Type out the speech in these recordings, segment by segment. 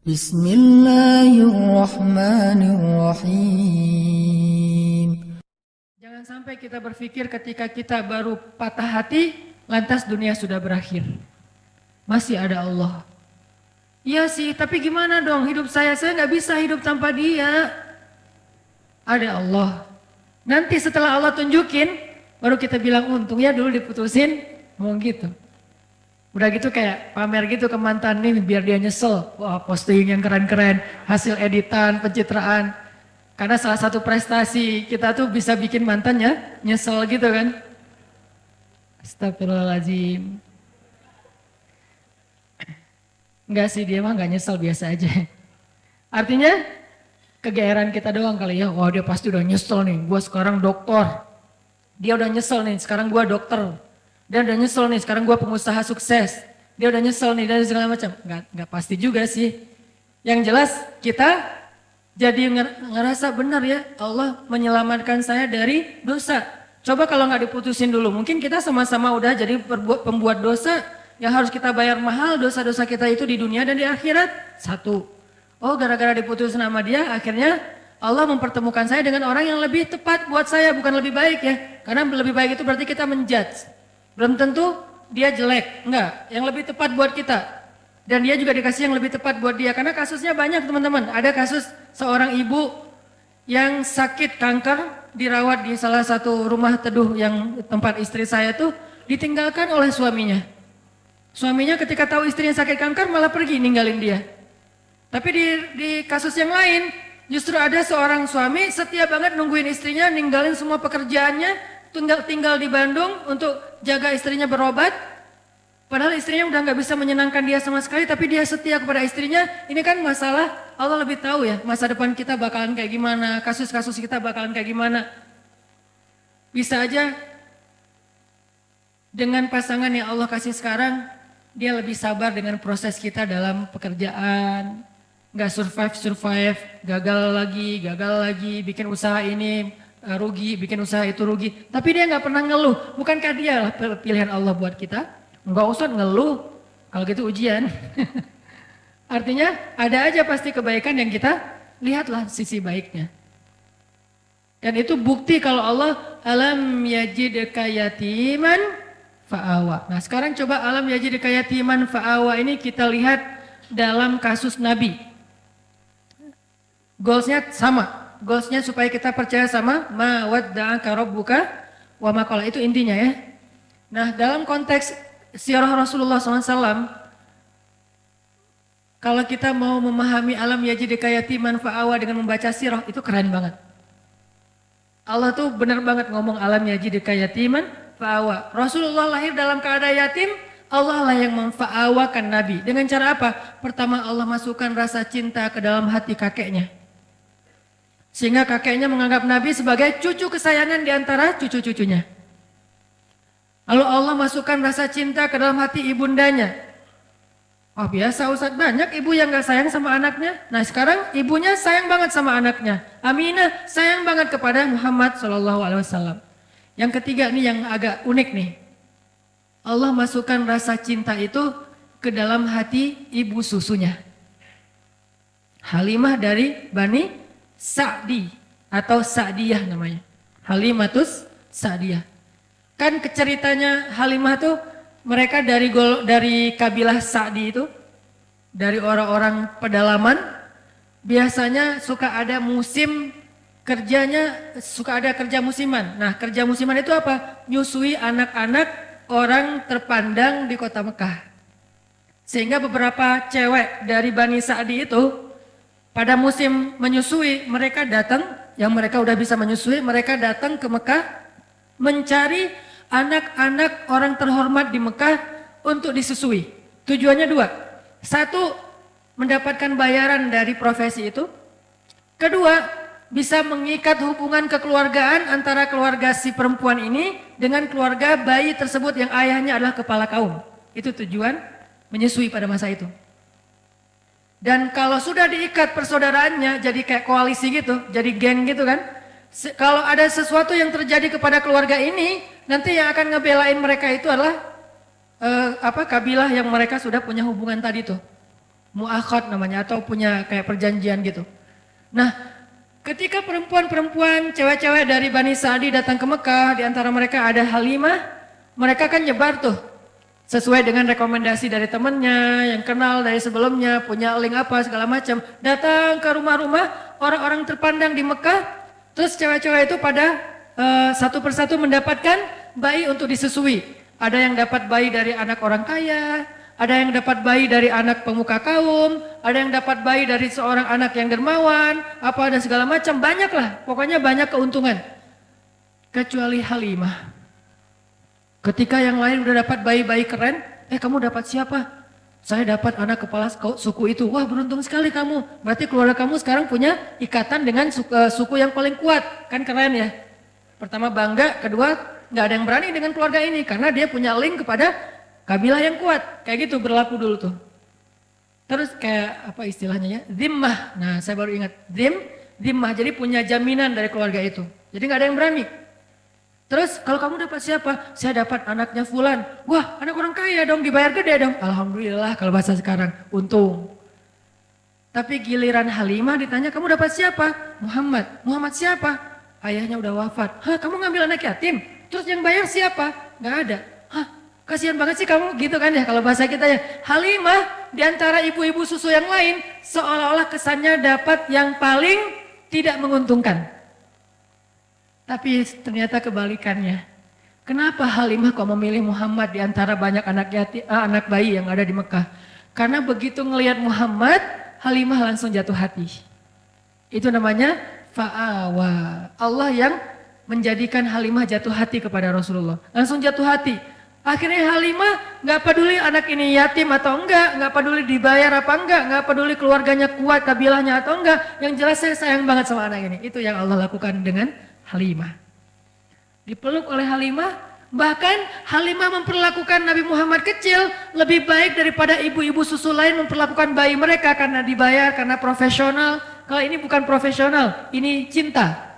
Bismillahirrahmanirrahim. Jangan sampai kita berpikir ketika kita baru patah hati, lantas dunia sudah berakhir. Masih ada Allah. Iya sih, tapi gimana dong hidup saya nggak bisa hidup tanpa dia. Ada Allah. Nanti setelah Allah tunjukin, baru kita bilang untung ya dulu diputusin, mau gitu. Udah gitu kayak pamer gitu ke mantan nih biar dia nyesel. Wah, posting yang keren-keren, hasil editan, pencitraan. Karena salah satu prestasi kita tuh bisa bikin mantannya nyesel gitu kan. Astagfirullahaladzim. Enggak sih, dia mah gak nyesel, biasa aja. Artinya kegeeran kita doang kali ya. Wah, dia pasti udah nyesel nih, gua sekarang dokter. Dia udah nyesel nih, sekarang gua dokter. Dia udah nyesel nih, sekarang gua pengusaha sukses. Dia udah nyesel nih dan segala macam. Enggak pasti juga sih. Yang jelas kita jadi ngerasa benar ya, Allah menyelamatkan saya dari dosa. Coba kalau nggak diputusin dulu, mungkin kita sama-sama udah jadi pembuat dosa yang harus kita bayar mahal dosa-dosa kita itu di dunia dan di akhirat. Satu, oh gara-gara diputusin sama dia, akhirnya Allah mempertemukan saya dengan orang yang lebih tepat buat saya, bukan lebih baik ya. Karena lebih baik itu berarti kita menjudge. Belum tentu dia jelek, enggak. Yang lebih tepat buat kita. Dan dia juga dikasih yang lebih tepat buat dia. Karena kasusnya banyak teman-teman. Ada kasus seorang ibu yang sakit kanker, dirawat di salah satu rumah teduh yang tempat istri saya tuh ditinggalkan oleh suaminya. Suaminya ketika tahu istrinya sakit kanker malah pergi ninggalin dia. Tapi di kasus yang lain justru ada seorang suami setia banget nungguin istrinya, ninggalin semua pekerjaannya, tinggal di Bandung untuk jaga istrinya berobat. Padahal istrinya udah nggak bisa menyenangkan dia sama sekali, tapi dia setia kepada istrinya. Ini kan masalah Allah lebih tahu ya, masa depan kita bakalan kayak gimana, kasus-kasus kita bakalan kayak gimana. Bisa aja dengan pasangan yang Allah kasih sekarang, dia lebih sabar dengan proses kita dalam pekerjaan. Nggak survive, gagal lagi, bikin usaha ini rugi, bikin usaha itu rugi. Tapi dia nggak pernah ngeluh. Bukankah dia pilihan Allah buat kita? Nggak usah ngeluh, kalau gitu ujian. Artinya ada aja pasti kebaikan yang kita lihatlah sisi baiknya. Dan itu bukti kalau Allah alam yajidka yatiman fa'awa. Nah sekarang coba alam yajidka yatiman fa'awa ini kita lihat dalam kasus Nabi. Goalsnya sama, goalsnya supaya kita percaya sama ma wadda'aka rabbuka wa ma qala, itu intinya ya. Nah dalam konteks sirah Rasulullah SAW, kalau kita mau memahami alam yajidka yatiman fa'awa dengan membaca sirah, itu keren banget. Allah tuh benar banget ngomong alam yajidka yatiman fa'awa. Rasulullah lahir dalam keadaan yatim, Allah lah yang memfa'awakan Nabi. Dengan cara apa? Pertama Allah masukkan rasa cinta ke dalam hati kakeknya. Sehingga kakeknya menganggap Nabi sebagai cucu kesayangan di antara cucu-cucunya. Lalu Allah masukkan rasa cinta ke dalam hati ibundanya. Oh biasa Ustaz, banyak ibu yang gak sayang sama anaknya. Nah sekarang ibunya sayang banget sama anaknya. Aminah sayang banget kepada Muhammad SAW. Yang ketiga nih yang agak unik nih. Allah masukkan rasa cinta itu ke dalam hati ibu susunya. Halimah dari Bani Sa'di atau Sa'diyah namanya. Halimatus Sa'diyah. Kan ceritanya Halimah tuh mereka dari kabilah Sa'di itu, dari orang-orang pedalaman, biasanya suka ada musim kerjanya, suka ada kerja musiman. Nah kerja musiman itu apa? Nyusui anak-anak orang terpandang di kota Mekah. Sehingga beberapa cewek dari Bani Sa'di itu pada musim menyusui mereka datang, yang mereka udah bisa menyusui, mereka datang ke Mekah mencari anak-anak orang terhormat di Mekah untuk disusui. Tujuannya dua. Satu, mendapatkan bayaran dari profesi itu. Kedua, bisa mengikat hubungan kekeluargaan antara keluarga si perempuan ini dengan keluarga bayi tersebut yang ayahnya adalah kepala kaum. Itu tujuan menyusui pada masa itu. Dan kalau sudah diikat persaudaraannya jadi kayak koalisi gitu, jadi geng gitu kan. Kalau ada sesuatu yang terjadi kepada keluarga ini, nanti yang akan ngebelain mereka itu adalah kabilah yang mereka sudah punya hubungan tadi tuh. muakhad namanya, atau punya kayak perjanjian gitu. Nah, ketika perempuan-perempuan, cewek-cewek dari Bani Sa'di datang ke Mekah, di antara mereka ada Halimah, mereka kan nyebar tuh. Sesuai dengan rekomendasi dari temennya, yang kenal dari sebelumnya, punya link apa segala macam. Datang ke rumah-rumah orang-orang terpandang di Mekah, terus cewek-cewek itu pada satu persatu mendapatkan bayi untuk disusui. Ada yang dapat bayi dari anak orang kaya, ada yang dapat bayi dari anak pemuka kaum, ada yang dapat bayi dari seorang anak yang dermawan, apa dan segala macam, banyak lah, pokoknya banyak keuntungan. Kecuali Halimah. Ketika yang lain udah dapat bayi-bayi keren, kamu dapat siapa? Saya dapat anak kepala suku itu. Wah, beruntung sekali kamu. Berarti keluarga kamu sekarang punya ikatan dengan suku yang paling kuat. Kan keren ya. Pertama bangga, kedua nggak ada yang berani dengan keluarga ini. Karena dia punya link kepada kabilah yang kuat. Kayak gitu berlaku dulu tuh. Terus kayak apa istilahnya ya? Zimmah. Nah, saya baru ingat. Zimmah. Jadi punya jaminan dari keluarga itu. Jadi nggak ada yang berani. Terus kalau kamu dapat siapa? Saya dapat anaknya Fulan. Wah, anak orang kaya dong, dibayar gede dong. Alhamdulillah kalau bahasa sekarang, untung. Tapi giliran Halimah ditanya, kamu dapat siapa? Muhammad. Muhammad siapa? Ayahnya udah wafat. Hah, kamu ngambil anak yatim? Terus yang bayar siapa? Gak ada. Hah, kasihan banget sih kamu gitu kan ya kalau bahasa kita ya. Halimah diantara ibu-ibu susu yang lain seolah-olah kesannya dapat yang paling tidak menguntungkan. Tapi ternyata kebalikannya. Kenapa Halimah kok memilih Muhammad di antara banyak anak bayi yang ada di Mekah? Karena begitu ngelihat Muhammad, Halimah langsung jatuh hati. Itu namanya fa'awa. Allah yang menjadikan Halimah jatuh hati kepada Rasulullah. Langsung jatuh hati. Akhirnya Halimah gak peduli anak ini yatim atau enggak, gak peduli dibayar apa enggak, gak peduli keluarganya kuat, kabilahnya atau enggak. Yang jelas saya sayang banget sama anak ini. Itu yang Allah lakukan dengan Halimah. Dipeluk oleh Halimah, bahkan Halimah memperlakukan Nabi Muhammad kecil lebih baik daripada ibu-ibu susu lain memperlakukan bayi mereka karena dibayar, karena profesional. Kalau ini bukan profesional, ini cinta.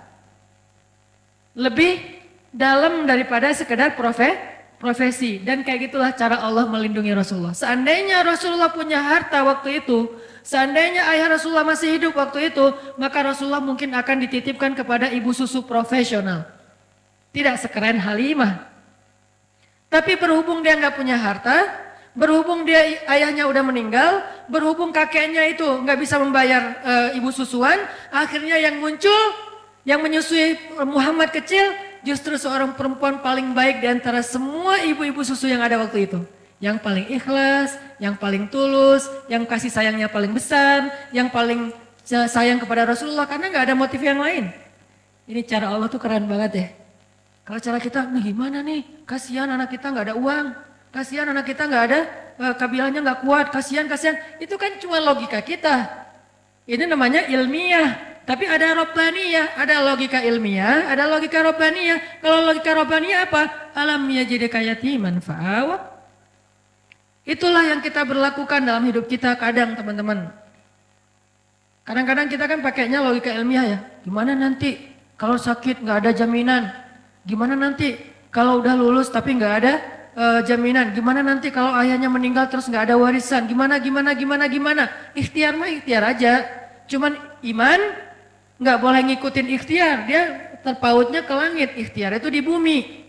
Lebih dalam daripada sekedar profesi. Dan kayak gitulah cara Allah melindungi Rasulullah. Seandainya Rasulullah punya harta waktu itu, seandainya ayah Rasulullah masih hidup waktu itu, maka Rasulullah mungkin akan dititipkan kepada ibu susu profesional. Tidak sekeren Halimah. Tapi berhubung dia nggak punya harta, berhubung dia ayahnya udah meninggal, berhubung kakeknya itu nggak bisa membayar ibu susuan, akhirnya yang muncul, yang menyusui Muhammad kecil, justru seorang perempuan paling baik di antara semua ibu-ibu susu yang ada waktu itu. Yang paling ikhlas, yang paling tulus, yang kasih sayangnya paling besar, yang paling sayang kepada Rasulullah karena nggak ada motif yang lain. Ini cara Allah tuh keren banget ya. Kalau cara kita, nah gimana nih? Kasihan anak kita nggak ada uang, kasihan anak kita nggak ada kabilahnya nggak kuat, kasihan. Itu kan cuma logika kita. Ini namanya ilmiah. Tapi ada robbaniyah, ada logika ilmiah, ada logika robbaniyah. Kalau logika robbaniyah apa? Alam yajidka yatiman fa'awa. Itulah yang kita berlakukan dalam hidup kita kadang teman-teman. Kadang-kadang kita kan pakainya logika ilmiah ya. Gimana nanti kalau sakit nggak ada jaminan? Gimana nanti kalau udah lulus tapi nggak ada jaminan? Gimana nanti kalau ayahnya meninggal terus nggak ada warisan? Gimana? Ikhtiar mah ikhtiar aja. Cuman iman nggak boleh ngikutin ikhtiar. Dia terpautnya ke langit. Ikhtiar itu di bumi.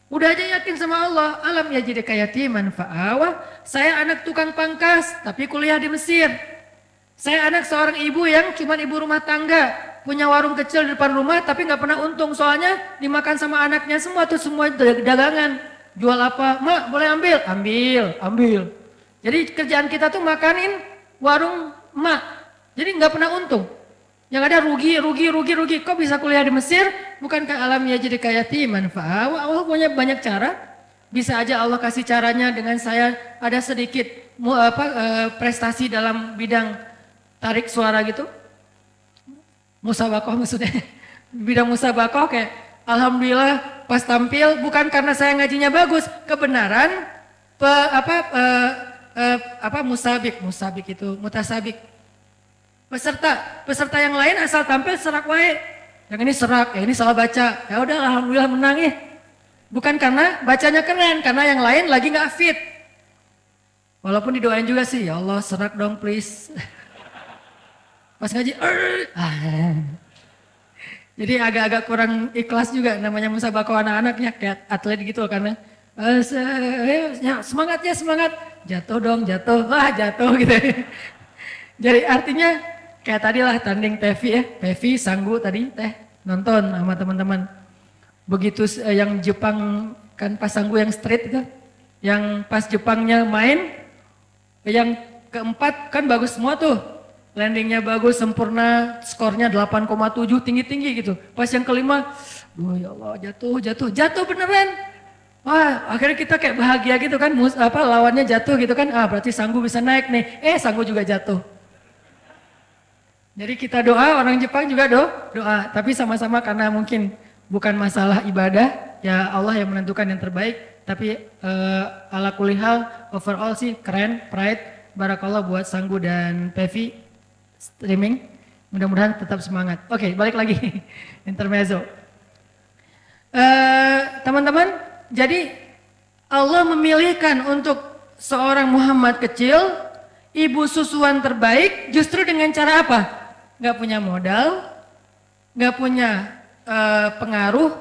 Udah aja yakin sama Allah, alam yajidka yatiman fa'awa. Saya anak tukang pangkas, tapi kuliah di Mesir. Saya anak seorang ibu yang cuma ibu rumah tangga, punya warung kecil di depan rumah, tapi nggak pernah untung. Soalnya dimakan sama anaknya semua tuh, semua dagangan. Jual apa? Mak boleh ambil. Jadi kerjaan kita tuh makanin warung mak. Jadi nggak pernah untung. Yang ada rugi. Kok bisa kuliah di Mesir? Bukankah alam yajidka yatiman fa'awa? Allah punya banyak cara. Bisa aja Allah kasih caranya dengan saya ada sedikit prestasi dalam bidang tarik suara gitu. Musabakoh maksudnya. Bidang musabakoh kayak alhamdulillah pas tampil bukan karena saya ngajinya bagus, kebenaran musabik itu mutasabik. Peserta yang lain asal tampil serak wae. Yang ini serak, yang ini salah baca. Ya udah alhamdulillah menang ya. Bukan karena bacanya keren, karena yang lain lagi nggak fit. Walaupun didoain juga sih, ya Allah serak dong please. Pas ngaji, jadi agak-agak kurang ikhlas juga namanya musabaqah anak-anaknya kayak atlet gitu loh, karena semangat ya semangat, jatuh dong jatuh, wah jatuh gitu. Jadi artinya kayak tadi lah tanding Pevi ya, Pevi Sanggu tadi teh nonton sama teman-teman. Begitu yang Jepang kan pas Sanggu yang street itu, yang pas Jepangnya main, yang keempat kan bagus semua tuh. Landingnya bagus, sempurna, skornya 8,7 tinggi-tinggi gitu. Pas yang kelima, duh ya Allah jatuh beneran. Wah akhirnya kita kayak bahagia gitu kan, lawannya jatuh gitu kan, berarti Sanggu bisa naik nih. Sanggu juga jatuh. Jadi kita doa, orang Jepang juga doa, tapi sama-sama karena mungkin bukan masalah ibadah, ya Allah yang menentukan yang terbaik. Tapi ala kulihal overall sih keren, pride, barakallah buat Sanggu dan Pevi streaming. Mudah-mudahan tetap semangat. Oke, balik lagi intermezzo. Teman-teman, jadi Allah memilihkan untuk seorang Muhammad kecil, ibu susuan terbaik justru dengan cara apa? Gak punya modal, gak punya pengaruh,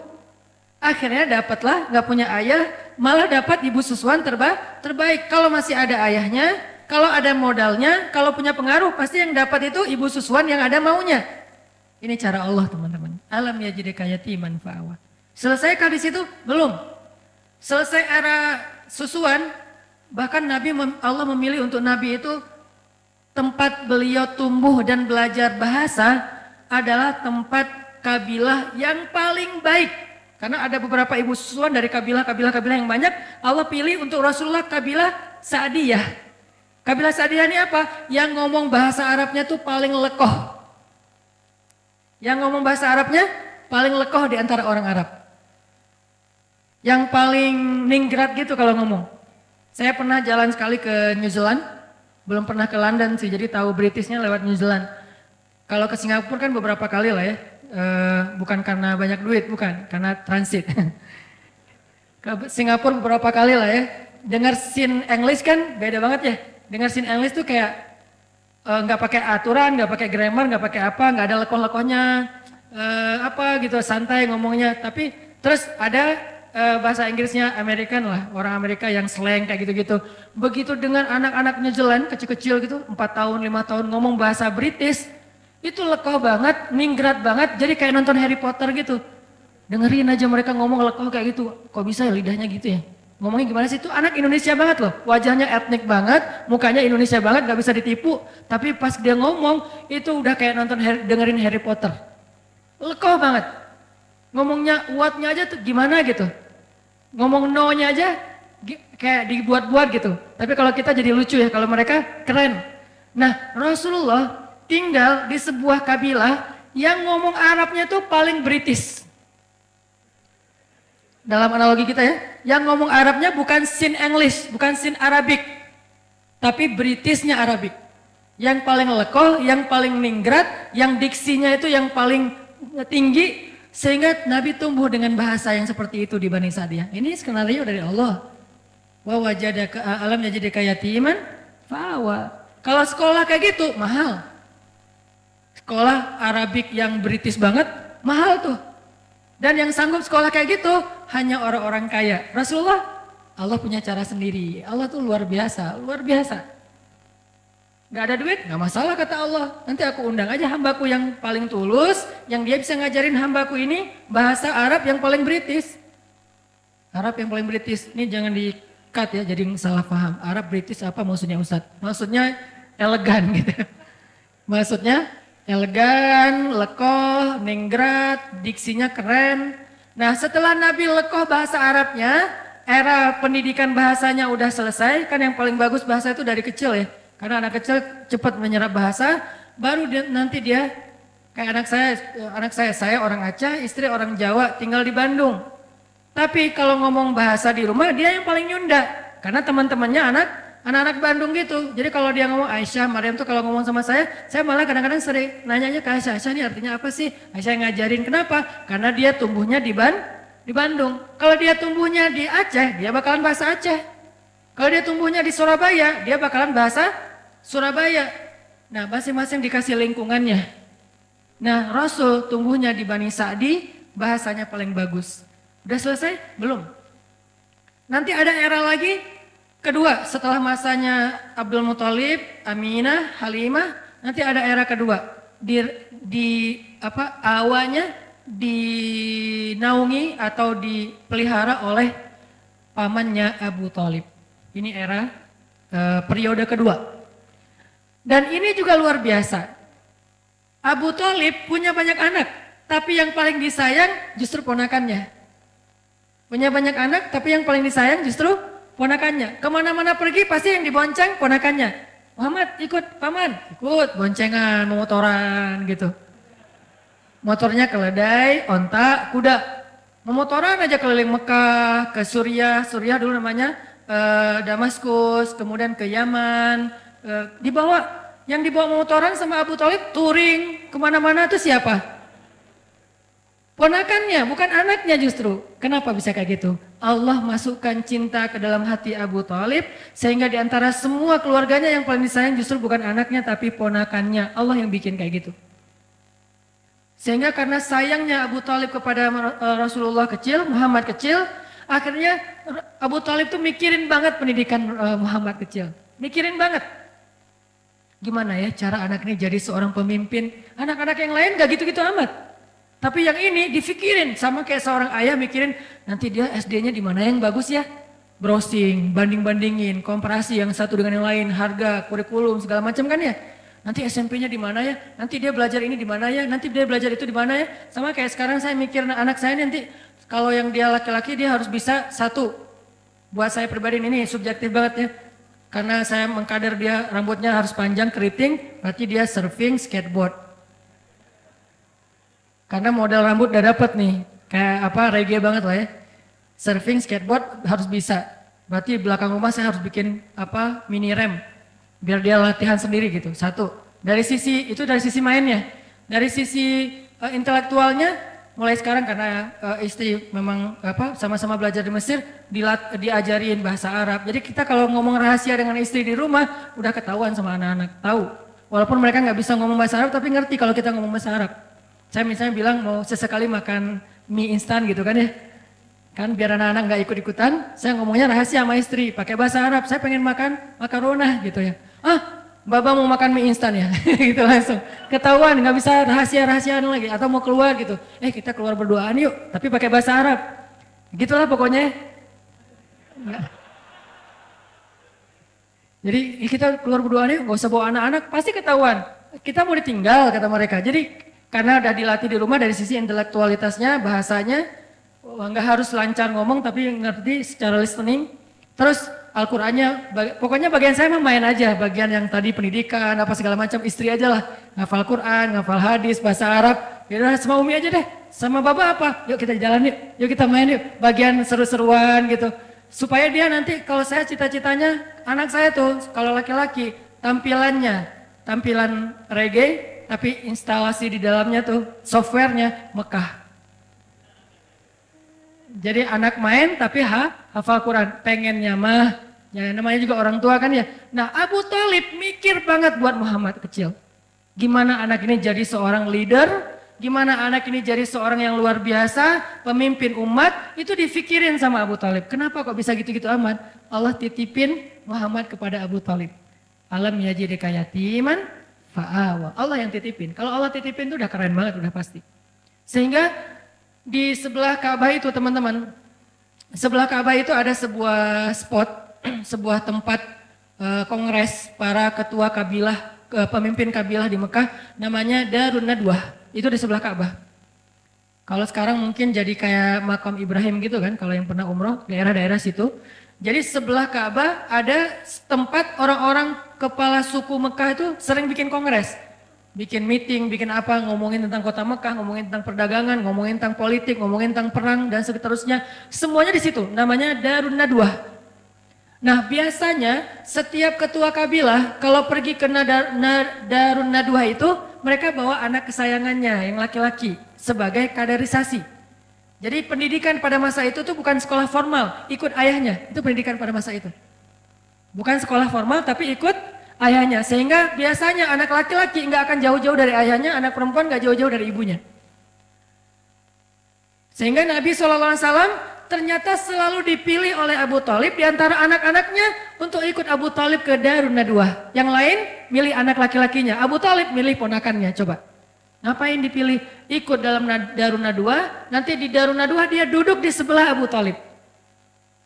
akhirnya dapatlah gak punya ayah, malah dapat ibu susuan terbaik. Kalau masih ada ayahnya, kalau ada modalnya, kalau punya pengaruh, pasti yang dapat itu ibu susuan yang ada maunya. Ini cara Allah teman-teman. Alam yajidika yatiman fa'awa. Selesaikah di situ? Belum. Selesai era susuan, bahkan Allah memilih untuk Nabi itu tempat beliau tumbuh dan belajar bahasa adalah tempat kabilah yang paling baik. Karena ada beberapa ibu susuan dari kabilah-kabilah yang banyak, Allah pilih untuk Rasulullah kabilah Sa'diyah. Kabilah Sa'diyah ini apa? Yang ngomong bahasa Arabnya tuh paling lekoh. Yang ngomong bahasa Arabnya paling lekoh di antara orang Arab. Yang paling ningrat gitu kalau ngomong. Saya pernah jalan sekali ke New Zealand, belum pernah ke London sih, jadi tahu Britishnya lewat New Zealand. Kalau ke Singapura kan beberapa kali lah ya, bukan karena banyak duit, bukan, karena transit. Ke Singapura beberapa kali lah ya, dengar scene English kan beda banget ya. Dengar scene English tuh kayak nggak pakai aturan, nggak pakai grammar, nggak pakai apa, nggak ada lekoh-lekohnya, apa gitu, santai ngomongnya. Tapi terus ada bahasa Inggrisnya American lah, orang Amerika yang slang kayak gitu-gitu. Begitu dengan anak-anak New Zealand kecil-kecil gitu, 4 tahun, 5 tahun ngomong bahasa British, itu lekoh banget, ningrat banget, jadi kayak nonton Harry Potter gitu. Dengerin aja mereka ngomong lekoh kayak gitu, kok bisa ya lidahnya gitu ya? Ngomongnya gimana sih? Itu anak Indonesia banget loh, wajahnya etnik banget, mukanya Indonesia banget, gak bisa ditipu. Tapi pas dia ngomong, itu udah kayak nonton dengerin Harry Potter. Lekoh banget. Ngomongnya, what-nya aja tuh gimana gitu. Ngomong no-nya aja kayak dibuat-buat gitu. Tapi kalau kita jadi lucu ya, kalau mereka keren. Nah Rasulullah tinggal di sebuah kabilah yang ngomong Arabnya tuh paling British. Dalam analogi kita ya, yang ngomong Arabnya bukan sin English, bukan sin Arabic, tapi Britishnya Arabic. Yang paling lekoh, yang paling ningrat, yang diksinya itu yang paling tinggi, sehingga Nabi tumbuh dengan bahasa yang seperti itu di Bani Sa'diyah. Ini skenario dari Allah. Wa wajadaka alam yajidaka yatiman fa'awa. Kalau sekolah kayak gitu mahal. Sekolah Arabik yang British banget mahal tuh. Dan yang sanggup sekolah kayak gitu hanya orang-orang kaya. Rasulullah, Allah punya cara sendiri. Allah tuh luar biasa, luar biasa. Gak ada duit, gak masalah kata Allah. Nanti aku undang aja hambaku yang paling tulus, yang dia bisa ngajarin hambaku ini bahasa Arab yang paling British. Arab yang paling British, ini jangan di-cut ya, jadi salah paham. Arab British apa maksudnya Ustadz? Maksudnya elegan gitu. Maksudnya elegan, lekoh, ningrat, diksinya keren. Nah setelah Nabi lekoh bahasa Arabnya, era pendidikan bahasanya udah selesai, kan yang paling bagus bahasa itu dari kecil ya. Karena anak kecil cepat menyerap bahasa, baru nanti dia kayak anak saya orang Aceh, istri orang Jawa, tinggal di Bandung. Tapi kalau ngomong bahasa di rumah dia yang paling nyunda, karena teman-temannya anak-anak Bandung gitu. Jadi kalau dia ngomong Aisyah, Maryam tuh kalau ngomong sama saya malah kadang-kadang sering nanyanya ke Aisyah, Aisyah ini artinya apa sih? Aisyah yang ngajarin, kenapa? Karena dia tumbuhnya di Bandung. Kalau dia tumbuhnya di Aceh, dia bakalan bahasa Aceh. Kalau dia tumbuhnya di Surabaya, dia bakalan bahasa Surabaya. Nah, masing-masing dikasih lingkungannya. Nah, Rasul tumbuhnya di Bani Sa'di, bahasanya paling bagus. Udah selesai? Belum. Nanti ada era lagi, kedua, setelah masanya Abdul Muthalib, Aminah, Halimah, nanti ada era kedua. Awalnya dinaungi atau dipelihara oleh pamannya Abu Thalib. Ini era periode kedua. Dan ini juga luar biasa. Abu Thalib punya banyak anak, tapi yang paling disayang justru ponakannya. Punya banyak anak, tapi yang paling disayang justru ponakannya. Kemana-mana pergi pasti yang dibonceng ponakannya. Muhammad ikut paman, ikut boncengan, memotoran gitu. Motornya keledai, onta, kuda. Memotoran aja keliling Mekah, ke Suriah dulu namanya Damaskus, kemudian ke Yaman. Yang dibawa memotoran sama Abu Thalib touring kemana-mana itu siapa? Ponakannya, bukan anaknya justru. Kenapa bisa kayak gitu? Allah masukkan cinta ke dalam hati Abu Thalib sehingga diantara semua keluarganya yang paling disayang justru bukan anaknya tapi ponakannya. Allah yang bikin kayak gitu. Sehingga karena sayangnya Abu Thalib kepada Rasulullah kecil, Muhammad kecil, akhirnya Abu Thalib tuh mikirin banget pendidikan Muhammad kecil. Mikirin banget. Gimana ya cara anak ini jadi seorang pemimpin? Anak-anak yang lain gak gitu-gitu amat. Tapi yang ini difikirin sama kayak seorang ayah mikirin nanti dia SD-nya di mana yang bagus ya? Browsing, banding-bandingin, komparasi yang satu dengan yang lain, harga, kurikulum segala macam kan ya? Nanti SMP-nya di mana ya? Nanti dia belajar ini di mana ya? Nanti dia belajar itu di mana ya? Sama kayak sekarang saya mikir anak saya nanti kalau yang dia laki-laki dia harus bisa satu. Buat saya pribadi ini subjektif banget ya. Karena saya mengkader dia rambutnya harus panjang keriting, berarti dia surfing skateboard. Karena model rambut udah dapet nih, kayak reggae banget lah ya. Surfing skateboard harus bisa. Berarti belakang rumah saya harus bikin mini rem, biar dia latihan sendiri gitu. Satu. Dari sisi mainnya. Dari sisi intelektualnya. Mulai sekarang karena istri memang sama-sama belajar di Mesir, diajarin bahasa Arab. Jadi kita kalau ngomong rahasia dengan istri di rumah, udah ketahuan sama anak-anak, tahu. Walaupun mereka nggak bisa ngomong bahasa Arab, tapi ngerti kalau kita ngomong bahasa Arab. Saya misalnya bilang mau sesekali makan mie instan gitu kan ya. Kan biar anak-anak nggak ikut-ikutan, saya ngomongnya rahasia sama istri, pakai bahasa Arab. Saya pengen makan makaronah gitu ya. Baba mau makan mie instan ya, gitu langsung. Ketahuan, nggak bisa rahasia-rahasiaan lagi. Atau mau keluar gitu, kita keluar berduaan yuk, tapi pakai bahasa Arab. Gitulah pokoknya. Jadi kita keluar berduaan yuk, nggak usah bawa anak-anak, pasti ketahuan. Kita mau ditinggal, kata mereka. Jadi karena udah dilatih di rumah dari sisi intelektualitasnya, bahasanya, nggak harus lancar ngomong, tapi ngerti secara listening. Terus Al-Qur'annya, pokoknya bagian saya mah main aja, bagian yang tadi pendidikan, apa segala macam, istri aja lah. Ngafal Quran, ngafal hadis, bahasa Arab, ya sama Umi aja deh. Sama Baba apa? Yuk kita jalan yuk kita main yuk. Bagian seru-seruan gitu. Supaya dia nanti, kalau saya cita-citanya, anak saya tuh, kalau laki-laki, tampilan reggae, tapi instalasi di dalamnya tuh, softwarenya Mekah. Jadi anak main tapi hafal Quran, pengennya mah. Ya namanya juga orang tua kan ya. Nah Abu Thalib mikir banget buat Muhammad kecil. Gimana anak ini jadi seorang leader, gimana anak ini jadi seorang yang luar biasa, pemimpin umat, itu difikirin sama Abu Thalib. Kenapa kok bisa gitu-gitu amat? Allah titipin Muhammad kepada Abu Thalib. Alam yajidika yatiman fa'awa. Allah yang titipin. Kalau Allah titipin itu udah keren banget, udah pasti. Sehingga di sebelah Ka'bah itu teman-teman, sebelah Ka'bah itu ada sebuah spot, sebuah tempat kongres para ketua kabilah, pemimpin kabilah di Mekah, namanya Darun Nadwah. Itu di sebelah Ka'bah. Kalau sekarang mungkin jadi kayak makam Ibrahim gitu kan, kalau yang pernah umroh, daerah-daerah situ. Jadi sebelah Ka'bah ada tempat orang-orang kepala suku Mekah itu sering bikin kongres. Bikin meeting, bikin apa, ngomongin tentang kota Mekah, ngomongin tentang perdagangan, ngomongin tentang politik, ngomongin tentang perang dan seterusnya. Semuanya di situ, namanya Darun Nadwah. Nah biasanya setiap ketua kabilah kalau pergi ke Darun Nadwah itu mereka bawa anak kesayangannya yang laki-laki sebagai kaderisasi. Jadi pendidikan pada masa itu tuh bukan sekolah formal, ikut ayahnya, itu pendidikan pada masa itu. Bukan sekolah formal tapi ikut ayahnya. Sehingga biasanya anak laki-laki nggak akan jauh-jauh dari ayahnya, anak perempuan nggak jauh-jauh dari ibunya. Sehingga Nabi SAW ternyata selalu dipilih oleh Abu Thalib di antara anak-anaknya untuk ikut Abu Thalib ke Darun Nadwah. Yang lain milih anak laki-lakinya, Abu Thalib milih ponakannya. Coba, ngapain dipilih ikut dalam Darun Nadwah? Nanti di Darun Nadwah dia duduk di sebelah Abu Thalib.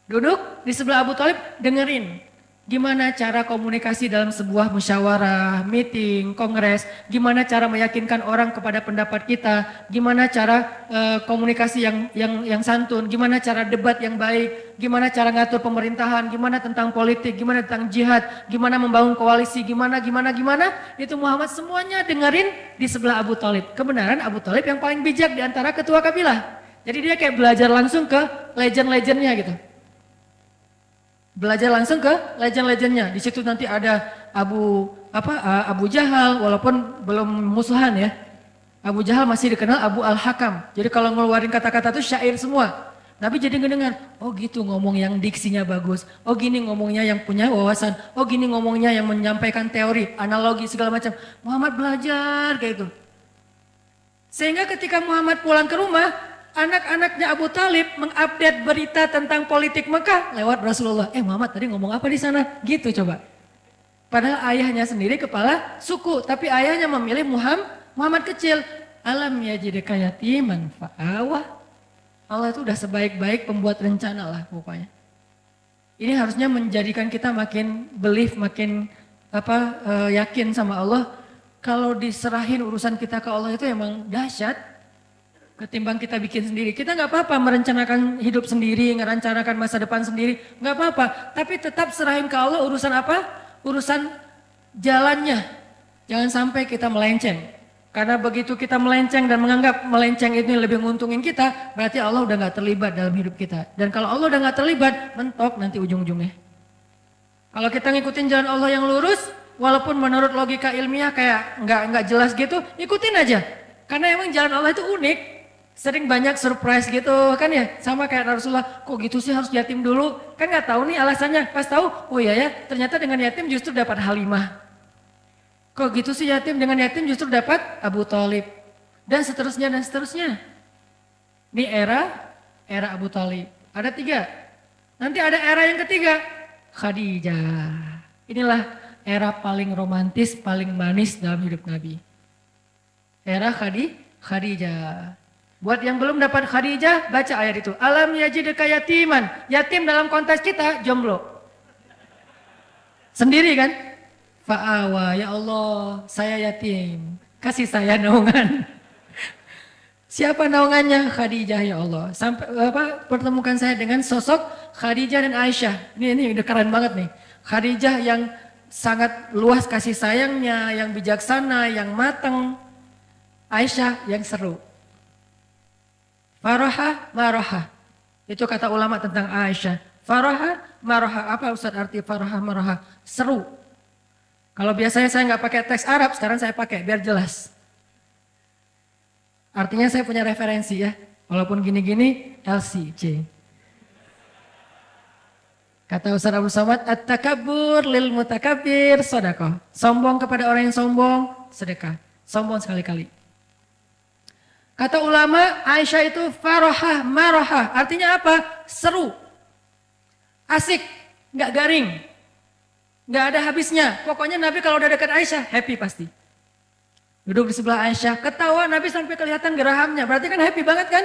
Duduk di sebelah Abu Thalib, dengerin gimana cara komunikasi dalam sebuah musyawarah, meeting, kongres, gimana cara meyakinkan orang kepada pendapat kita, gimana cara komunikasi yang santun, gimana cara debat yang baik, gimana cara ngatur pemerintahan, gimana tentang politik, gimana tentang jihad, gimana membangun koalisi, gimana, itu Muhammad semuanya dengerin di sebelah Abu Thalib. Kebenaran Abu Thalib yang paling bijak di antara ketua kabilah. Jadi dia kayak belajar langsung ke legend-legendnya gitu. Belajar langsung ke legend-legendnya. Di situ nanti ada Abu Jahal, walaupun belum musuhan ya. Abu Jahal masih dikenal Abu Al-Hakam. Jadi kalau ngeluarin kata-kata itu syair semua. Nabi jadi ngedengar, oh gitu ngomong yang diksinya bagus. Oh gini ngomongnya yang punya wawasan. Oh gini ngomongnya yang menyampaikan teori, analogi segala macam. Muhammad belajar kayak itu. Sehingga ketika Muhammad pulang ke rumah, anak-anaknya Abu Thalib mengupdate berita tentang politik Mekah lewat Rasulullah. Muhammad tadi ngomong apa di sana? Gitu coba. Padahal ayahnya sendiri kepala suku, tapi ayahnya memilih Muhammad kecil. Alam yajidka yatiman fa'awa. Allah itu udah sebaik-baik pembuat rencana lah pokoknya. Ini harusnya menjadikan kita makin belief, makin yakin sama Allah. Kalau diserahin urusan kita ke Allah itu emang dahsyat. Ketimbang kita bikin sendiri, kita nggak apa-apa merencanakan hidup sendiri, merencanakan masa depan sendiri, nggak apa-apa. Tapi tetap serahin ke Allah urusan apa? Urusan jalannya. Jangan sampai kita melenceng. Karena begitu kita melenceng dan menganggap melenceng itu lebih menguntungin kita, berarti Allah udah nggak terlibat dalam hidup kita. Dan kalau Allah udah nggak terlibat, mentok nanti ujung-ujungnya. Kalau kita ngikutin jalan Allah yang lurus, walaupun menurut logika ilmiah kayak nggak jelas gitu, ikutin aja. Karena emang jalan Allah itu unik. Sering banyak surprise gitu kan ya, sama kayak Rasulullah, kok gitu sih harus yatim dulu, kan nggak tahu nih alasannya, pas tahu, oh iya ya, ternyata dengan yatim justru dapat Halimah. Kok gitu sih dengan yatim justru dapat Abu Thalib, dan seterusnya dan seterusnya. Ini era Abu Thalib, ada 3, nanti ada era yang ketiga, Khadijah. Inilah era paling romantis, paling manis dalam hidup Nabi. Era Khadijah. Buat yang belum dapat Khadijah, baca ayat itu. Alam yajidka yatiman. Yatim dalam konteks kita, jomblo. Sendiri kan? Fa'awa, ya Allah, saya yatim. Kasih saya naungan. Siapa naungannya? Khadijah, ya Allah. Sampai pertemukan saya dengan sosok Khadijah dan Aisyah. Ini udah keren banget nih. Khadijah yang sangat luas kasih sayangnya, yang bijaksana, yang matang. Aisyah yang seru. Faraha, maraha. Itu kata ulama tentang Aisyah. Faraha, maraha. Apa Ustaz arti faraha, maraha? Seru. Kalau biasanya saya nggak pakai teks Arab, sekarang saya pakai biar jelas. Artinya saya punya referensi ya. Walaupun gini-gini, LCJ. Kata Ustaz Abu Samad, at-takabbur lil mutakabbir sedekah. Sombong kepada orang yang sombong, sedekah. Sombong sekali-kali. Kata ulama, Aisyah itu faraha, maraha. Artinya apa? Seru. Asik, nggak garing. Nggak ada habisnya. Pokoknya Nabi kalau udah dekat Aisyah, happy pasti. Duduk di sebelah Aisyah, ketawa Nabi sampai kelihatan gerahamnya. Berarti kan happy banget kan?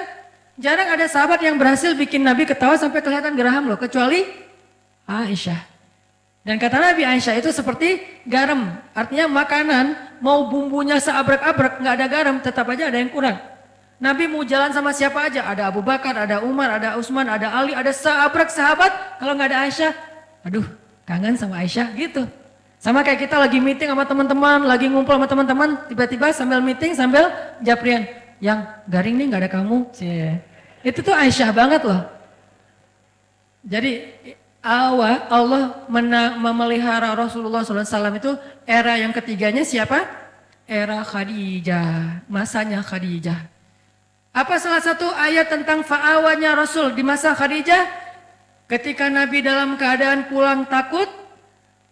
Jarang ada sahabat yang berhasil bikin Nabi ketawa sampai kelihatan geraham loh. Kecuali Aisyah. Dan kata Nabi, Aisyah itu seperti garam. Artinya makanan, mau bumbunya seabrek-abrek, nggak ada garam, tetap aja ada yang kurang. Nabi mau jalan sama siapa aja, ada Abu Bakar, ada Umar, ada Utsman, ada Ali, ada seabrek sahabat. Kalau nggak ada Aisyah, aduh kangen sama Aisyah gitu. Sama kayak kita lagi meeting sama teman-teman, lagi ngumpul sama teman-teman, tiba-tiba sambil meeting sambil japrian, yang garing nih nggak ada kamu. Itu tuh Aisyah banget loh. Jadi Allah memelihara Rasulullah SAW itu era yang ketiganya siapa? Era Khadijah, masanya Khadijah. Apa salah satu ayat tentang fa'awanya Rasul di masa Khadijah? Ketika Nabi dalam keadaan pulang takut,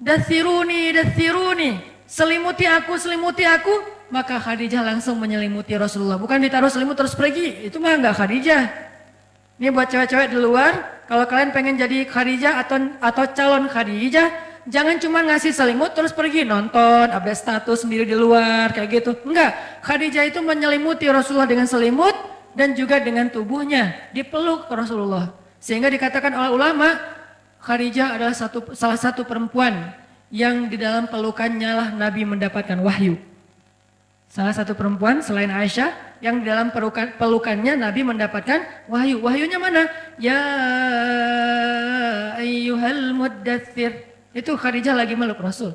dathiruni, dathiruni, selimuti aku, maka Khadijah langsung menyelimuti Rasulullah. Bukan ditaruh selimut terus pergi, itu mah enggak Khadijah. Ini buat cewek-cewek di luar, kalau kalian pengen jadi Khadijah atau calon Khadijah, jangan cuma ngasih selimut terus pergi nonton, update status sendiri di luar, kayak gitu. Enggak, Khadijah itu menyelimuti Rasulullah dengan selimut dan juga dengan tubuhnya, dipeluk Rasulullah. Sehingga dikatakan oleh ulama, Khadijah adalah salah satu perempuan yang di dalam pelukannya lah Nabi mendapatkan wahyu. Salah satu perempuan selain Aisyah yang di dalam pelukannya Nabi mendapatkan wahyu. Wahyunya mana? Ya ayyuhal muddathir. Itu Khadijah lagi meluk Rasul.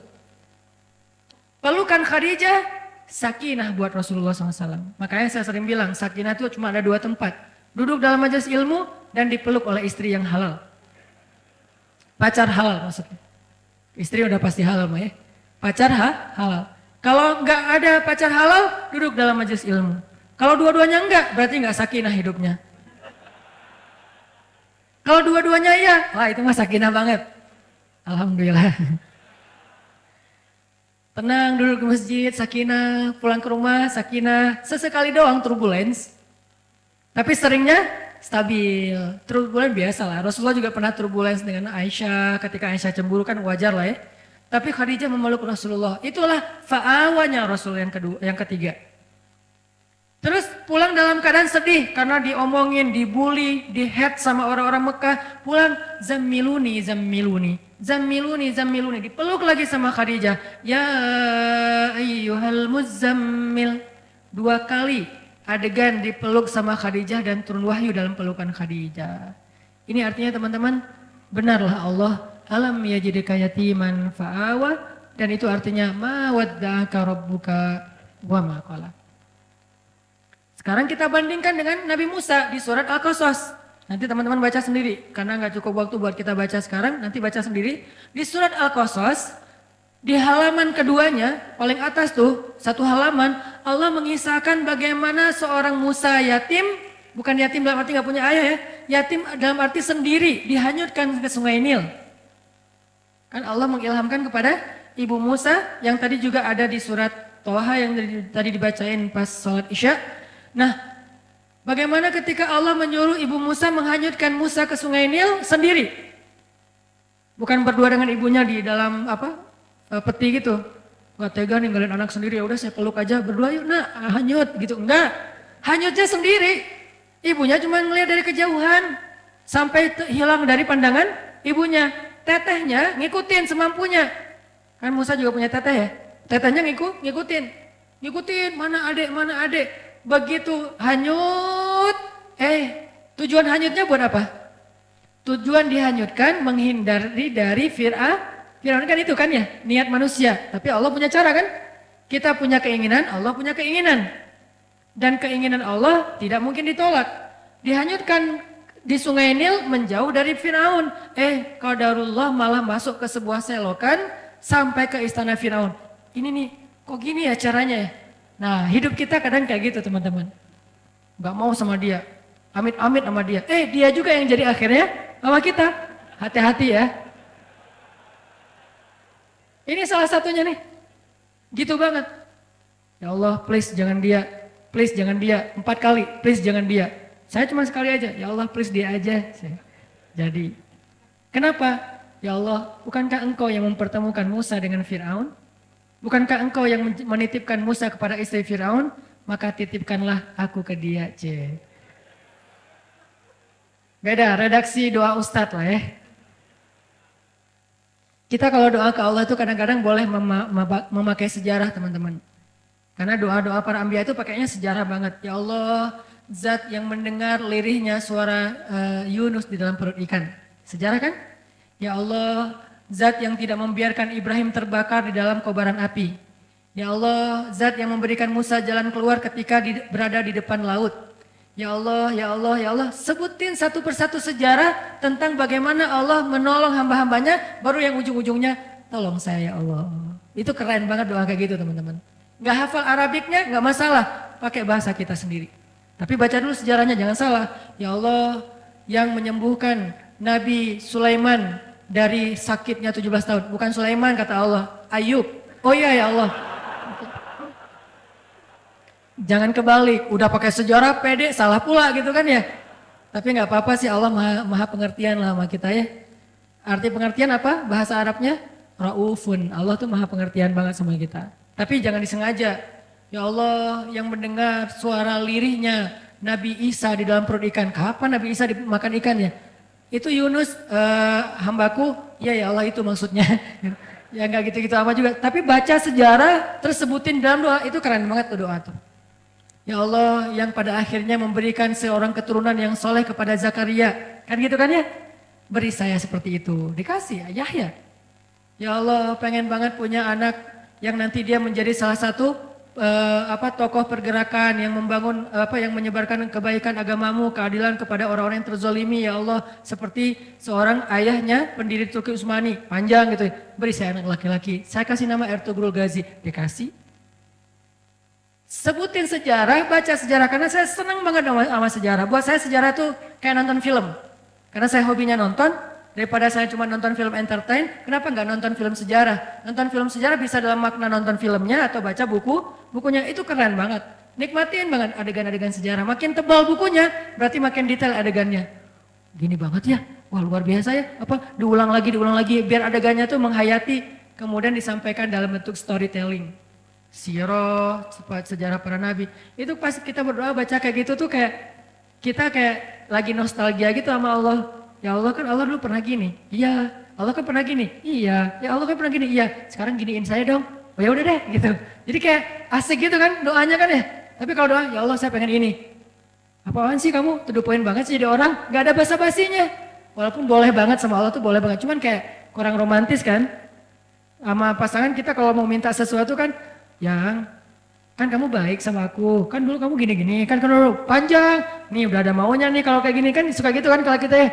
Pelukan Khadijah sakinah buat Rasulullah SAW. Makanya saya sering bilang sakinah itu cuma ada 2 tempat. Duduk dalam majelis ilmu dan dipeluk oleh istri yang halal. Pacar halal maksudnya. Istri udah pasti halal mah ya. Pacar halal. Kalau nggak ada pacar halal, duduk dalam majelis ilmu. Kalau dua-duanya enggak, berarti nggak sakinah hidupnya. Kalau dua-duanya iya, wah itu mah sakinah banget. Alhamdulillah. Tenang duduk di masjid, sakinah, pulang ke rumah, sakinah. Sesekali doang turbulence. Tapi seringnya stabil. Turbulence biasa lah. Rasulullah juga pernah turbulence dengan Aisyah. Ketika Aisyah cemburu kan wajar lah ya. Tapi Khadijah memeluk Rasulullah. Itulah fa'awanya Rasul yang ketiga. Terus pulang dalam keadaan sedih karena diomongin, dibully, dihead sama orang-orang Mekah. Pulang zammiluni, zammiluni, zammiluni, zammiluni. Dipeluk lagi sama Khadijah. Ya ayyuhal muzammil. 2 kali adegan dipeluk sama Khadijah dan turun wahyu dalam pelukan Khadijah. Ini artinya teman-teman, benarlah Allah alam yajidka yatiman fa'awa, dan itu artinya ma wadda'aka rabbuka wa ma qala. Sekarang kita bandingkan dengan Nabi Musa di surat Al-Qasas. Nanti teman-teman baca sendiri karena nggak cukup waktu buat kita baca sekarang, nanti baca sendiri. Di surat Al-Qasas di halaman keduanya paling atas tuh 1 halaman Allah mengisahkan bagaimana seorang Musa yatim, bukan yatim dalam arti nggak punya ayah ya, yatim dalam arti sendiri dihanyutkan ke Sungai Nil. Kan Allah mengilhamkan kepada Ibu Musa yang tadi juga ada di surat Toha yang tadi dibacain pas sholat Isya. Nah, bagaimana ketika Allah menyuruh Ibu Musa menghanyutkan Musa ke Sungai Nil sendiri? Bukan berdua dengan ibunya di dalam peti gitu. Gak tega ninggalin anak sendiri, ya udah saya peluk aja berdua yuk nak hanyut gitu. Enggak, hanyutnya sendiri. Ibunya cuma ngelihat dari kejauhan sampai hilang dari pandangan ibunya. Tetehnya ngikutin semampunya. Kan Musa juga punya teteh ya. Tetehnya ngikutin mana adek. Begitu hanyut, tujuan hanyutnya buat apa? Tujuan dihanyutkan menghindari dari Fir'aun kan itu kan ya, niat manusia. Tapi Allah punya cara kan? Kita punya keinginan, Allah punya keinginan. Dan keinginan Allah tidak mungkin ditolak. Dihanyutkan di Sungai Nil menjauh dari Fir'aun. Qadarullah malah masuk ke sebuah selokan sampai ke istana Fir'aun. Ini nih, kok gini ya caranya ya? Nah, hidup kita kadang kayak gitu teman-teman. Gak mau sama dia, amit-amit sama dia. Dia juga yang jadi akhirnya sama kita. Hati-hati ya. Ini salah satunya nih. Gitu banget. Ya Allah, please jangan dia. Please jangan dia. 4 kali, please jangan dia. Saya cuma sekali aja, ya Allah please dia aja. Jadi, kenapa? Ya Allah, bukankah engkau yang mempertemukan Musa dengan Fir'aun? Bukankah engkau yang menitipkan Musa kepada istri Fir'aun? Maka titipkanlah aku ke dia. Beda, redaksi doa Ustadz lah ya. Kita kalau doa ke Allah itu kadang-kadang boleh memakai sejarah teman-teman. Karena doa-doa para anbiya itu pakainya sejarah banget. Ya Allah, Zat yang mendengar lirihnya suara Yunus di dalam perut ikan. Sejarah kan? Ya Allah, Zat yang tidak membiarkan Ibrahim terbakar di dalam kobaran api. Ya Allah, Zat yang memberikan Musa jalan keluar ketika berada di depan laut. Ya Allah, ya Allah, ya Allah. Sebutin satu persatu sejarah tentang bagaimana Allah menolong hamba-hambanya, baru yang ujung-ujungnya, tolong saya ya Allah. Itu keren banget doa kayak gitu teman-teman. Gak hafal Arabiknya, gak masalah. Pakai bahasa kita sendiri. Tapi baca dulu sejarahnya, jangan salah. Ya Allah yang menyembuhkan Nabi Sulaiman dari sakitnya 17 tahun. Bukan Sulaiman kata Allah, Ayub. Oh iya ya Allah. Jangan kebalik, udah pakai sejarah pede salah pula gitu kan ya. Tapi nggak apa-apa sih, Allah maha pengertian lah sama kita ya. Arti pengertian apa? Bahasa Arabnya Raufun. Allah tuh maha pengertian banget sama kita. Tapi jangan disengaja. Ya Allah, yang mendengar suara lirihnya Nabi Isa di dalam perut ikan. Kapan Nabi Isa dimakan ikan ya? Itu Yunus hambaku, ya Allah itu maksudnya. Ya nggak gitu-gitu apa juga. Tapi baca sejarah tersebutin dalam doa, itu keren banget tuh doa tuh. Ya Allah yang pada akhirnya memberikan seorang keturunan yang soleh kepada Zakaria. Kan gitu kan ya? Beri saya seperti itu. Dikasih Yahya. Ya Allah pengen banget punya anak yang nanti dia menjadi salah satu tokoh pergerakan yang membangun yang menyebarkan kebaikan agamamu, keadilan kepada orang-orang yang terzolimi. Ya Allah seperti seorang ayahnya pendiri Turki Utsmani. Panjang gitu. Beri saya anak laki-laki. Saya kasih nama Ertugrul Ghazi. Dikasih. Sebutin sejarah, baca sejarah, karena saya senang banget sama sejarah. Buat saya sejarah tuh kayak nonton film. Karena saya hobinya nonton, daripada saya cuma nonton film entertain, kenapa nggak nonton film sejarah? Nonton film sejarah bisa dalam makna nonton filmnya atau baca bukunya, itu keren banget. Nikmatin banget adegan-adegan sejarah. Makin tebal bukunya, berarti makin detail adegannya. Gini banget ya, wah luar biasa ya. Diulang lagi, biar adegannya tuh menghayati, kemudian disampaikan dalam bentuk storytelling. Sirah, sejarah para nabi. Itu pas kita berdoa baca kayak gitu tuh kita kayak lagi nostalgia gitu sama Allah. Ya Allah kan Allah dulu pernah gini. Iya. Allah kan pernah gini. Iya. Ya Allah kan pernah gini. Iya. Sekarang giniin saya dong. Oh ya udah deh gitu. Jadi kayak asik gitu kan doanya kan ya. Tapi kalau doa, ya Allah saya pengen ini. Apaan sih kamu? To the point banget sih jadi orang. Gak ada basa-basinya. Walaupun boleh banget sama Allah tuh boleh banget. Cuman kayak kurang romantis kan. Sama pasangan kita kalau mau minta sesuatu kan, yang kan kamu baik sama aku, kan dulu kamu gini-gini, kan dulu panjang, nih udah ada maunya nih kalau kayak gini kan suka gitu kan kalau kita ya,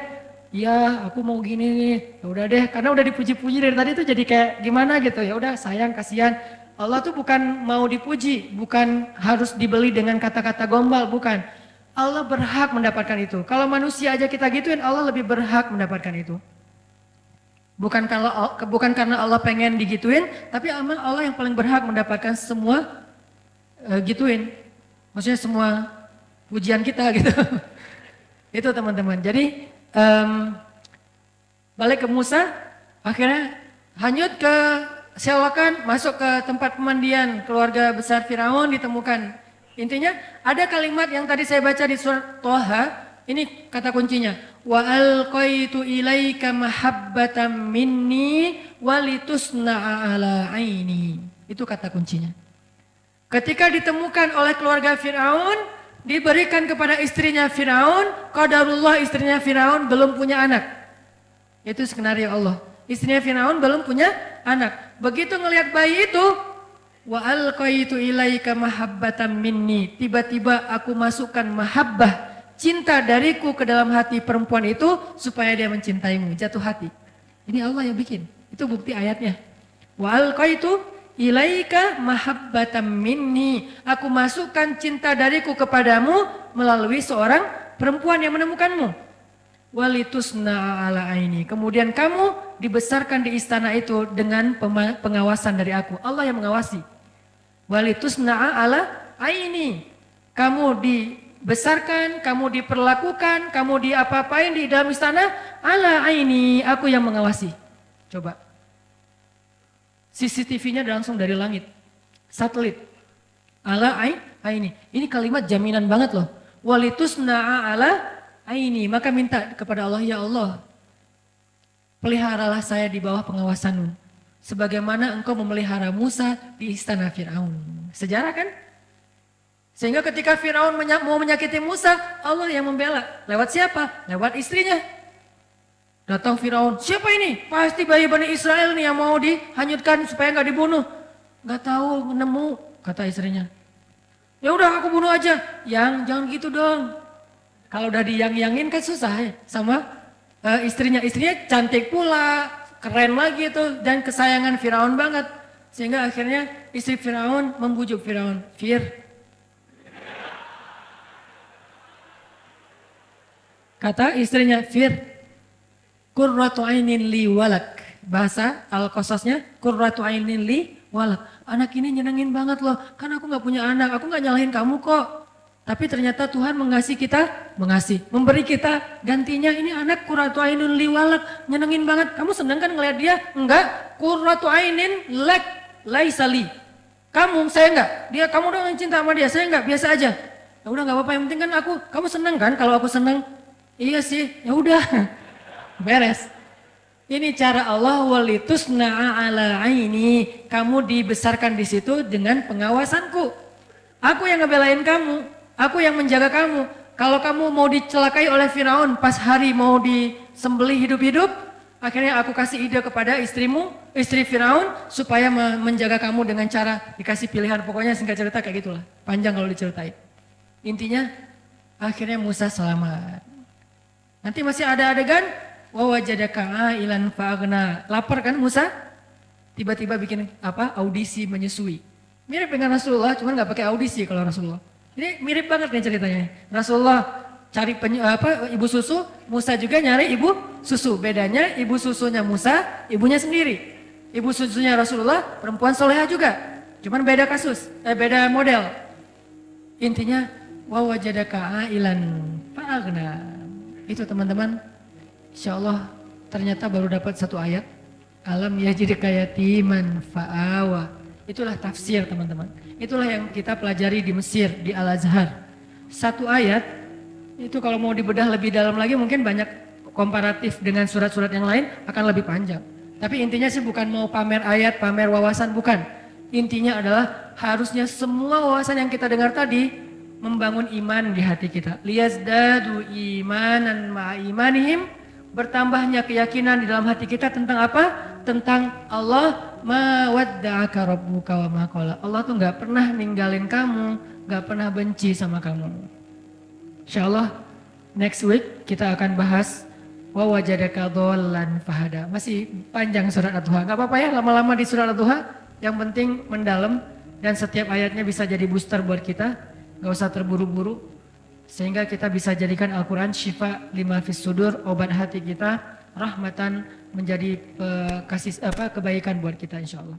iya aku mau gini nih, ya udah deh, karena udah dipuji-puji dari tadi tuh jadi kayak gimana gitu, ya udah sayang kasihan. Allah tuh bukan mau dipuji, bukan harus dibeli dengan kata-kata gombal, bukan. Allah berhak mendapatkan itu. Kalau manusia aja kita gituin, Allah lebih berhak mendapatkan itu. Bukan karena Allah pengen digituin, tapi Allah yang paling berhak mendapatkan semua gituin. Maksudnya semua pujian kita gitu. Itu teman-teman. Jadi balik ke Musa, akhirnya hanyut ke sewakan, masuk ke tempat pemandian keluarga besar Firaun ditemukan. Intinya ada kalimat yang tadi saya baca di surat Toha, ini kata kuncinya. Wa alqaitu ilaika mahabbatan minni walitusna'a ala aini. Itu kata kuncinya. Ketika ditemukan oleh keluarga Firaun, diberikan kepada istrinya Firaun, qadarullah istrinya Firaun belum punya anak. Itu skenario Allah. Istrinya Firaun belum punya anak. Begitu ngelihat bayi itu, wa alqaitu ilaika mahabbatan minni. Tiba-tiba aku masukkan mahabbah, cinta dariku ke dalam hati perempuan itu supaya dia mencintaimu, jatuh hati. Ini Allah yang bikin. Itu bukti ayatnya. Wa alqaitu ilaika mahabbatan minni. Aku masukkan cinta dariku kepadamu melalui seorang perempuan yang menemukanmu. Walitusna ala aini. Kemudian kamu dibesarkan di istana itu dengan pengawasan dari aku. Allah yang mengawasi. Walitusna ala aini. Kamu dibesarkan, kamu diperlakukan, kamu diapa-apain di dalam istana, ala aini, aku yang mengawasi. Coba. CCTV-nya langsung dari langit. Satelit. Ala aini. Ini kalimat jaminan banget loh. Walitusna'a ala aini. Maka minta kepada Allah, ya Allah, peliharalah saya di bawah pengawasanmu. Sebagaimana engkau memelihara Musa di istana Firaun. Sejarah kan? Sehingga ketika Firaun mau menyakiti Musa, Allah yang membela. Lewat siapa? Lewat istrinya. Datang Firaun, siapa ini? Pasti bayi Bani Israel nih yang mau dihanyutkan supaya nggak dibunuh. Nggak tahu, nemu, kata istrinya. Ya udah aku bunuh aja. Jangan gitu dong. Kalau udah diyang-yangin kan susah ya sama istrinya. Istrinya cantik pula, keren lagi itu dan kesayangan Firaun banget. Sehingga akhirnya istri Firaun membujuk Firaun, kata istrinya, qurratu ainin li walak. Bahasa Al-Qasasnya qurratu ainin li walak. Anak ini nyenengin banget loh, kan aku gak punya anak, aku gak nyalahin kamu kok. Tapi ternyata Tuhan mengasihi kita, memberi kita gantinya ini anak qurratu ainun li walak, nyenengin banget. Kamu seneng kan ngeliat dia? Enggak, qurratu ainin lak laisa li. Kamu, saya enggak. Kamu udah cinta sama dia, saya enggak, biasa aja. Ya udah enggak apa-apa, yang penting kan kamu seneng kan kalau aku seneng? Iya sih, ya udah. Beres. Ini cara Allah, walitusna'a ala aini. Kamu dibesarkan di situ dengan pengawasanku. Aku yang ngebelain kamu, aku yang menjaga kamu. Kalau kamu mau dicelakai oleh Firaun pas hari mau disembelih hidup-hidup, akhirnya aku kasih ide kepada istrimu, istri Firaun, supaya menjaga kamu dengan cara dikasih pilihan. Pokoknya singkat cerita kayak gitulah, panjang kalau diceritain. Intinya akhirnya Musa selamat. Nanti masih ada adegan wa wajadaka ailan fa'aghna. Lapar kan Musa? Tiba-tiba bikin audisi menyusui. Mirip dengan Rasulullah, cuman nggak pakai audisi kalau Rasulullah. Ini mirip banget nih ceritanya. Rasulullah cari ibu susu, Musa juga nyari ibu susu. Bedanya ibu susunya Musa, ibunya sendiri. Ibu susunya Rasulullah perempuan soleha juga. Cuman beda kasus, beda model. Intinya wa wajadaka ailan fa'aghna. Itu teman-teman. Insyaallah ternyata baru dapat satu ayat. Alam yajidka yatiman fa'awa. Itulah tafsir teman-teman. Itulah yang kita pelajari di Mesir, di Al-Azhar. Satu ayat, itu kalau mau dibedah lebih dalam lagi mungkin banyak komparatif dengan surat-surat yang lain akan lebih panjang. Tapi intinya sih bukan mau pamer ayat, pamer wawasan, bukan. Intinya adalah harusnya semua wawasan yang kita dengar tadi membangun iman di hati kita. Liyazdadu imanan ma'imanihim. Bertambahnya keyakinan di dalam hati kita tentang apa? Tentang Allah, ma wadda'aka rabbuka wa ma qala. Allah tuh gak pernah ninggalin kamu, gak pernah benci sama kamu. Insyaallah next week kita akan bahas wa wajadaka dhallan fahada. Masih panjang surat Ad-Duha. Gak apa-apa ya lama-lama di surat Ad-Duha, yang penting mendalam dan setiap ayatnya bisa jadi booster buat kita. Gak usah terburu-buru. Sehingga kita bisa jadikan Al-Quran syifa lima fis sudur, obat hati kita, rahmatan, menjadi kebaikan buat kita insya Allah.